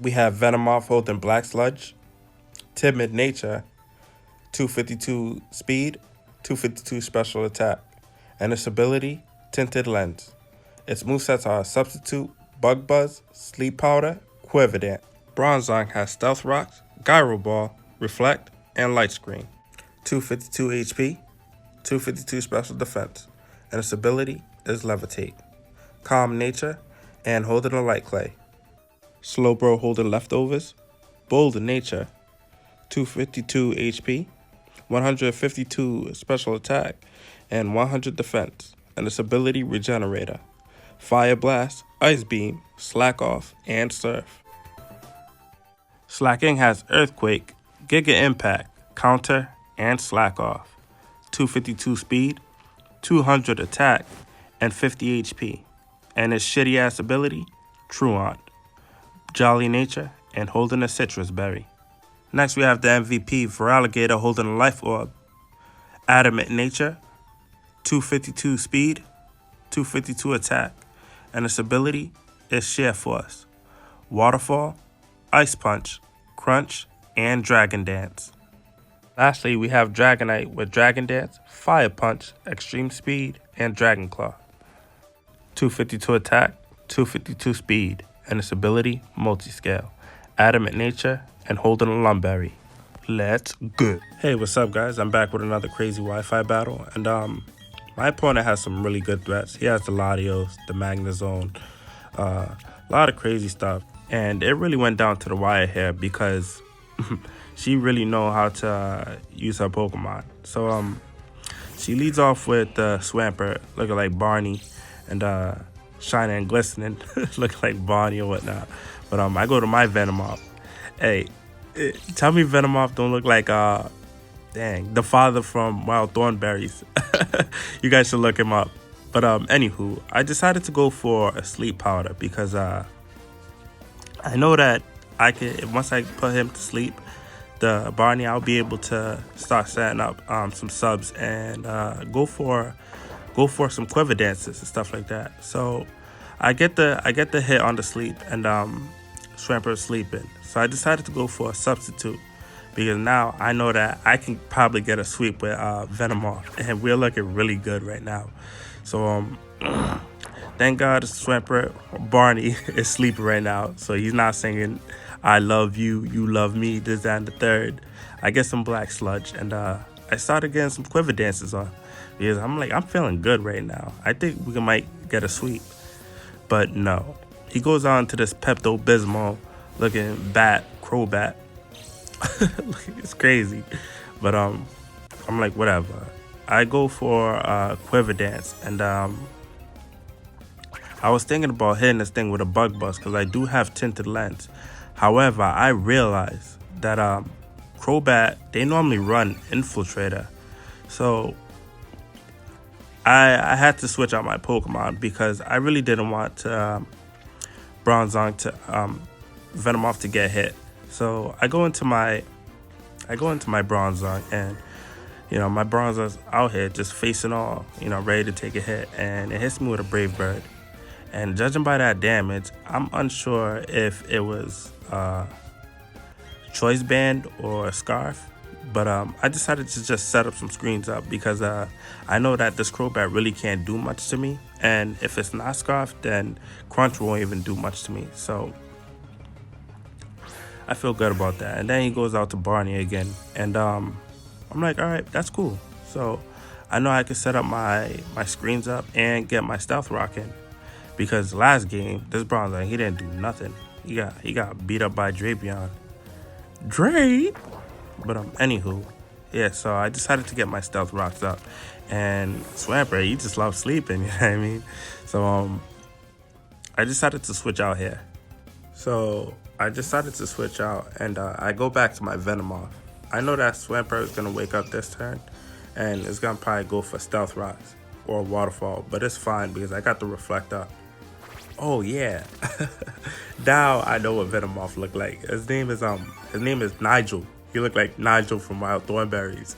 We have Venomoth holding Black Sludge, Timid Nature, 252 Speed, 252 Special Attack, and its ability, Tinted Lens. Its movesets are Substitute, Bug Buzz, Sleep Powder, Quiver Dance. Bronzong has Stealth Rocks, Gyro Ball, Reflect, and Light Screen. 252 HP, 252 Special Defense, and its ability is Levitate. Calm Nature, and Holding a Light Clay. Slowbro holding Leftovers, Bold in Nature, 252 HP, 152 Special Attack, and 100 Defense, and its ability Regenerator. Fire Blast, Ice Beam, Slack Off, and Surf. Slacking has Earthquake, Giga Impact, Counter, and Slack Off. 252 Speed, 200 Attack, and 50 HP, and its shitty ass ability, Truant. Jolly Nature, and holding a Citrus Berry. Next we have the MVP, Feraligatr holding a Life Orb. Adamant Nature, 252 Speed, 252 Attack, and its ability is Sheer Force. Waterfall, Ice Punch, Crunch, and Dragon Dance. Lastly, we have Dragonite with Dragon Dance, Fire Punch, Extreme Speed, and Dragon Claw. 252 Attack, 252 Speed, and its ability, Multi-Scale, Adamant Nature, and holding a Lumberry. Let's go. Hey, what's up guys? I'm back with another crazy Wi-Fi battle, and my opponent has some really good threats. He has the Latios, the Magnezone, a lot of crazy stuff, and it really went down to the wire here because she really know how to use her Pokemon. So she leads off with Swampert, looking like Barney, and Shining and Glistening, looking like Barney or whatnot. But I go to my Venomoth. Hey, tell me Venomoth don't look like the father from Wild Thornberries. You guys should look him up. But anywho, I decided to go for a Sleep Powder because I know that once I put him to sleep, the Barney, I'll be able to start setting up some subs and go for some quiver dances and stuff like that. So I get the hit on the sleep, and Swampert is sleeping. So I decided to go for a substitute because now I know that I can probably get a sweep with Venomoth, and we're looking really good right now. So thank God Swampert Barney is sleeping right now, so he's not singing "I love you, you love me," this, that, and the third. I get some Black Sludge, and I started getting some quiver dances on because I'm feeling good right now. I think we might get a sweep, but no. He goes on to this Pepto-Bismol looking Crobat. It's crazy, but I'm like, whatever. I go for quiver dance, and I was thinking about hitting this thing with a Bug Buzz because I do have Tinted Lens. However, I realized that Crobat, they normally run Infiltrator, so I had to switch out my Pokemon because I really didn't want Bronzong to Venomoth to get hit. So I go into my Bronzong, and my Bronzong's out here just facing all, ready to take a hit, and it hits me with a Brave Bird. And judging by that damage, I'm unsure if it was Choice Band or Scarf, but I decided to just set up some screens up because I know that this Crobat really can't do much to me, and if it's not Scarf, then Crunch won't even do much to me. So I feel good about that. And then he goes out to Barney again, and I'm like, all right, that's cool. So I know I can set up my screens up and get my Stealth Rock in, because last game this Bronzong, he didn't do nothing. He got beat up by Drapion. But anywho, yeah, so I decided to get my Stealth Rocks up, and Swampert, he just loves sleeping, you know what I mean? So I decided to switch out here. So I decided to switch out, and I go back to my Venomoth. I know that Swampert is gonna wake up this turn, and it's gonna probably go for Stealth Rocks or Waterfall, but it's fine because I got the Reflect up. Oh yeah, now I know what Venomoth looked like. His name is Nigel. He looked like Nigel from Wild Thornberries.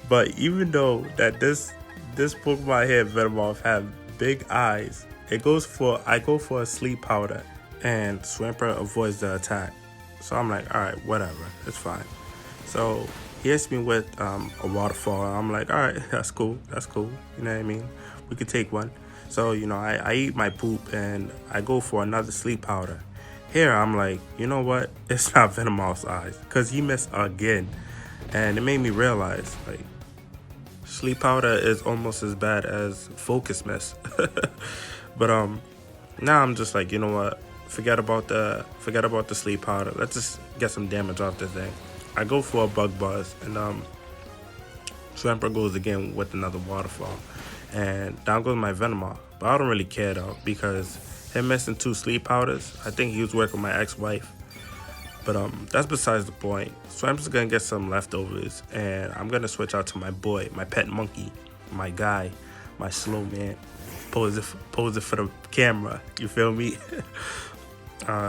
But even though that this Pokemon here, Venomoth, have big eyes, I go for a Sleep Powder and Swampert avoids the attack. So I'm like, all right, whatever, it's fine. So he hits me with a waterfall. I'm like, all right, that's cool. You know what I mean? We could take one. So, you know, I eat my poop and I go for another sleep powder. Here, I'm like, you know what? It's not Venomoth's eyes, because he missed again. And it made me realize, like, sleep powder is almost as bad as focus miss. But now I'm just like, you know what? Forget about the sleep powder. Let's just get some damage off this thing. I go for a bug buzz, and Swampert goes again with another waterfall, and down goes my Venomoth. But I don't really care though, because him missing 2 sleep powders, I think he was working with my ex-wife. But that's besides the point. Swampert's gonna get some leftovers, and I'm gonna switch out to my boy, my pet monkey, my guy, my slow man. Pose it for the camera. You feel me?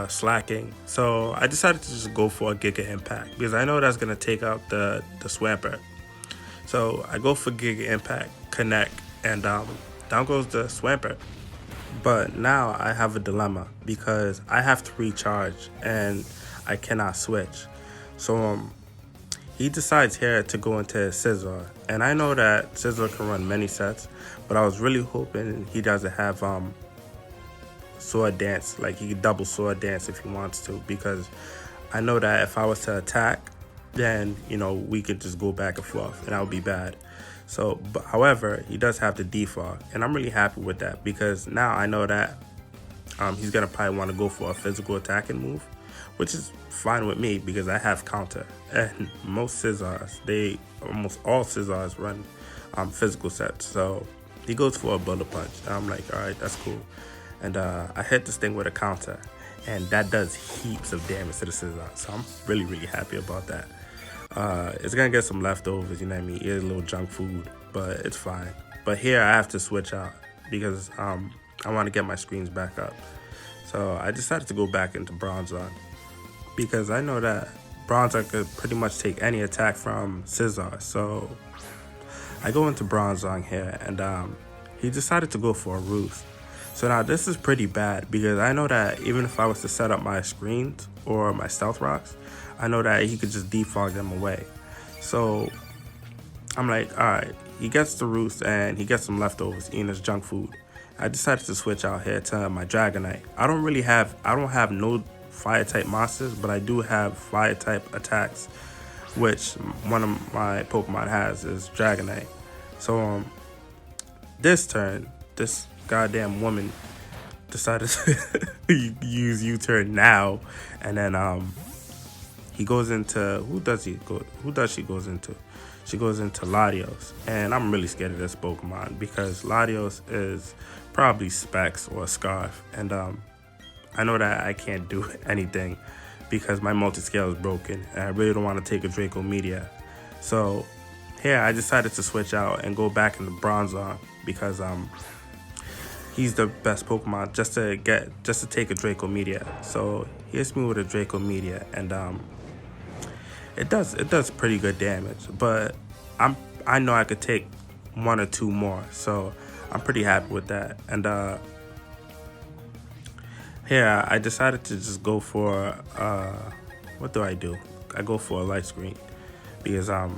Slacking. So I decided to just go for a Giga Impact, because I know that's gonna take out the Swampert. So I go for Giga Impact, connect, and down goes the Swampert. But now I have a dilemma, because I have to recharge and I cannot switch. So he decides here to go into Scizor, and I know that Scizor can run many sets, but I was really hoping he doesn't have Sword Dance. Like, he could double Sword Dance if he wants to, because I know that if I was to attack, then, you know, we could just go back and forth, and that would be bad. So, but however, he does have the defog, and I'm really happy with that, because now I know that he's gonna probably want to go for a physical attacking move, which is fine with me, because I have counter, and almost all Scizors run physical sets. So he goes for a bullet punch, and I'm like, all right, that's cool. And I hit this thing with a counter, and that does heaps of damage to the Scizor. So I'm really, really happy about that. It's gonna get some leftovers, you know what I mean? It's a little junk food, but it's fine. But here I have to switch out, because I want to get my screens back up. So I decided to go back into Bronzong, because I know that Bronzong could pretty much take any attack from Scizor. So I go into Bronzong here, and he decided to go for a Roost. So now this is pretty bad, because I know that even if I was to set up my screens or my stealth rocks, I know that he could just defog them away. So I'm like, all right, he gets the Roost and he gets some leftovers eating his junk food. I decided to switch out here to my Dragonite. I don't have no fire type monsters, but I do have fire type attacks, which one of my Pokemon has is Dragonite. So this turn, this goddamn woman decided to use U-turn now, and then he goes into who does she goes into? She goes into Latios, and I'm really scared of this Pokemon, because Latios is probably Specs or Scarf, and I know that I can't do anything because my multi-scale is broken, and I really don't want to take a Draco Meteor. So here I decided to switch out and go back into Bronzong, because he's the best Pokemon just to take a Draco Meteor. So he hits me with a Draco Meteor, and it does pretty good damage, but I know I could take 1 or 2 more, so I'm pretty happy with that. And here I decided to just go for what do? I go for a light screen, because I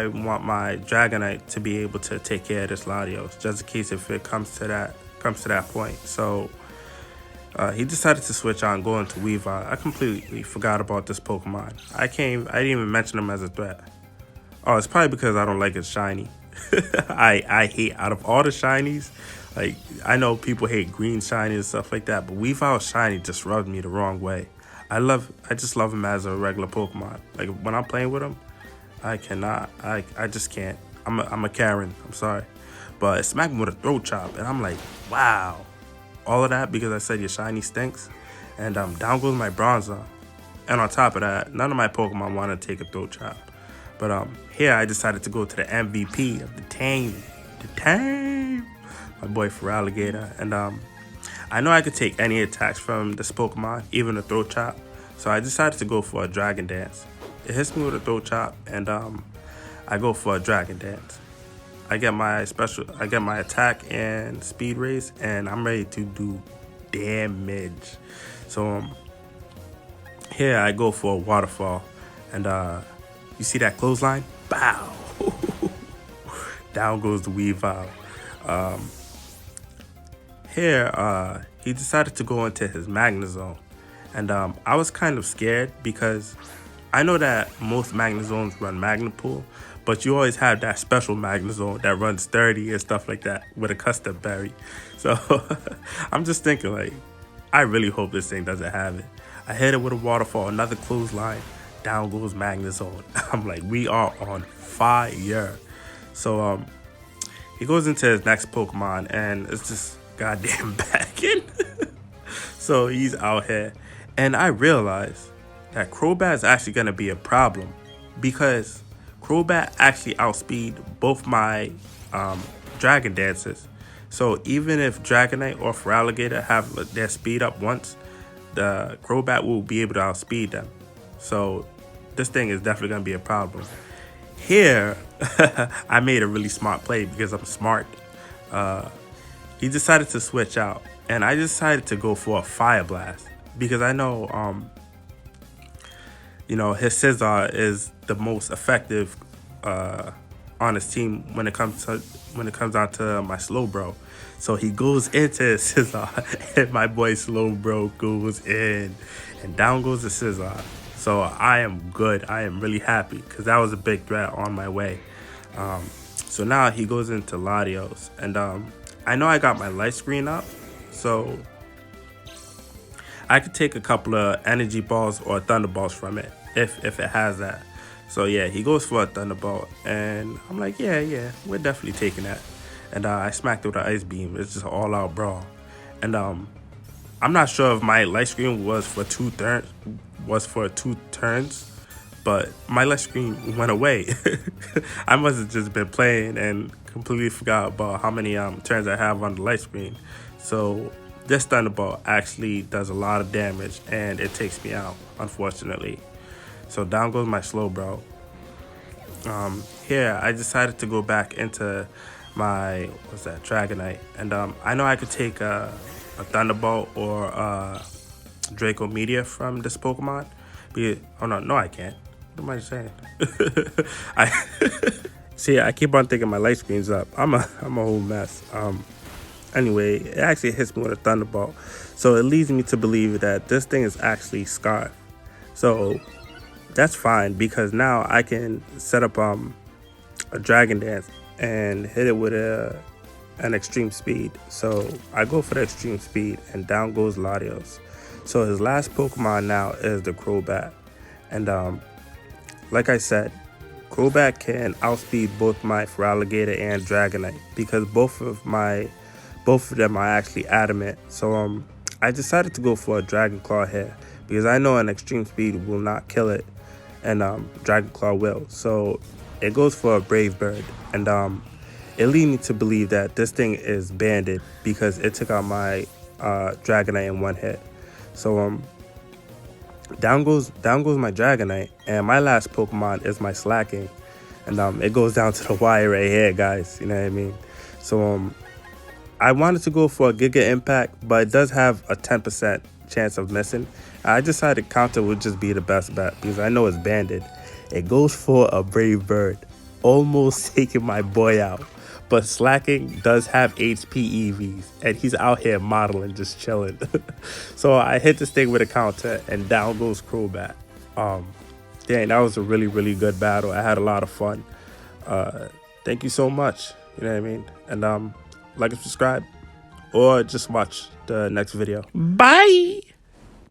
want my Dragonite to be able to take care of this Latios, just in case if it comes to that point. So he decided to switch on, go into Weavile. I completely forgot about this Pokemon. I didn't even mention him as a threat. Oh, it's probably because I don't like his shiny. I hate, out of all the shinies, like, I know people hate green shiny and stuff like that, but Weavile shiny just rubbed me the wrong way. I just love him as a regular Pokemon. Like, when I'm playing with him, I cannot. I just can't. I'm a Karen. I'm sorry. But it smacked me with a throat chop, and I'm like, wow. All of that because I said your shiny stinks. And down goes my Bronzong. And on top of that, none of my Pokemon want to take a throat chop. But here I decided to go to the MVP of the team. My boy Feraligatr. And I know I could take any attacks from this Pokemon, even a throat chop. So I decided to go for a Dragon Dance. It hits me with a throat chop, and I go for a Dragon Dance. I get my attack and speed raise, and I'm ready to do damage. So here I go for a waterfall, and you see that clothesline? Bow. Down goes the WIFI. Here he decided to go into his Magna Zone, and I was kind of scared because I know that most Magna Zones run Magna Pool, but you always have that special Magna Zone that runs 30 and stuff like that with a custom berry. So I'm just thinking, like, I really hope this thing doesn't have it. I hit it with a waterfall, another clothesline, down goes Magna Zone. I'm like, we are on fire. So he goes into his next Pokemon, and it's just goddamn backing. So he's out here, and I realized that Crobat is actually going to be a problem because Crobat actually outspeed both my Dragon Dancers. So even if Dragonite or Feraligatr have their speed up once, the Crobat will be able to outspeed them. So this thing is definitely going to be a problem. Here, I made a really smart play because I'm smart. He decided to switch out, and I decided to go for a Fire Blast because I know, his Scizor is the most effective on his team when it comes down to my Slowbro. So he goes into his Scizor, and my boy Slowbro goes in, and down goes the Scizor. So I am good. I am really happy because that was a big threat on my way. So now he goes into Latios, and I know I got my light screen up, so I could take a couple of energy balls or thunderbolts from it if it has that. So yeah, he goes for a thunderbolt, and I'm like, yeah, we're definitely taking that. And I smacked it with an ice beam. It's just an all-out brawl. And I'm not sure if my light screen was for two turns, but my light screen went away. I must have just been playing and completely forgot about how many turns I have on the light screen. So this Thunderbolt actually does a lot of damage, and it takes me out, unfortunately. So down goes my Slowbro. Here I decided to go back into my Dragonite, and I know I could take a Thunderbolt or Draco Meteor from this Pokemon. No, I can't. What am I saying? See, I keep on thinking my light screen's up. I'm a whole mess. Anyway, it actually hits me with a Thunderbolt, so it leads me to believe that this thing is actually Scarf. So that's fine because now I can set up a Dragon Dance and hit it with an extreme speed. So I go for the extreme speed, and down goes Latios. So his last Pokemon now is the Crobat, and like I said, Crobat can outspeed both my Feraligatr and Dragonite because both of them are actually adamant. So I decided to go for a Dragon Claw here because I know an extreme speed will not kill it, and Dragon Claw will. So it goes for a Brave Bird, and it leads me to believe that this thing is banded because it took out my Dragonite in one hit. So down goes my Dragonite, and my last Pokemon is my Slacking, and it goes down to the wire right here, guys. You know what I mean? So I wanted to go for a Giga Impact, but it does have a 10% chance of missing. I decided Counter would just be the best bet because I know it's banded. It goes for a Brave Bird, almost taking my boy out. But Slacking does have HP EVs, and he's out here modeling, just chilling. So I hit this thing with a counter, and down goes Crobat. Dang, that was a really, really good battle. I had a lot of fun. Thank you so much. You know what I mean? And like and subscribe, or just watch the next video. Bye!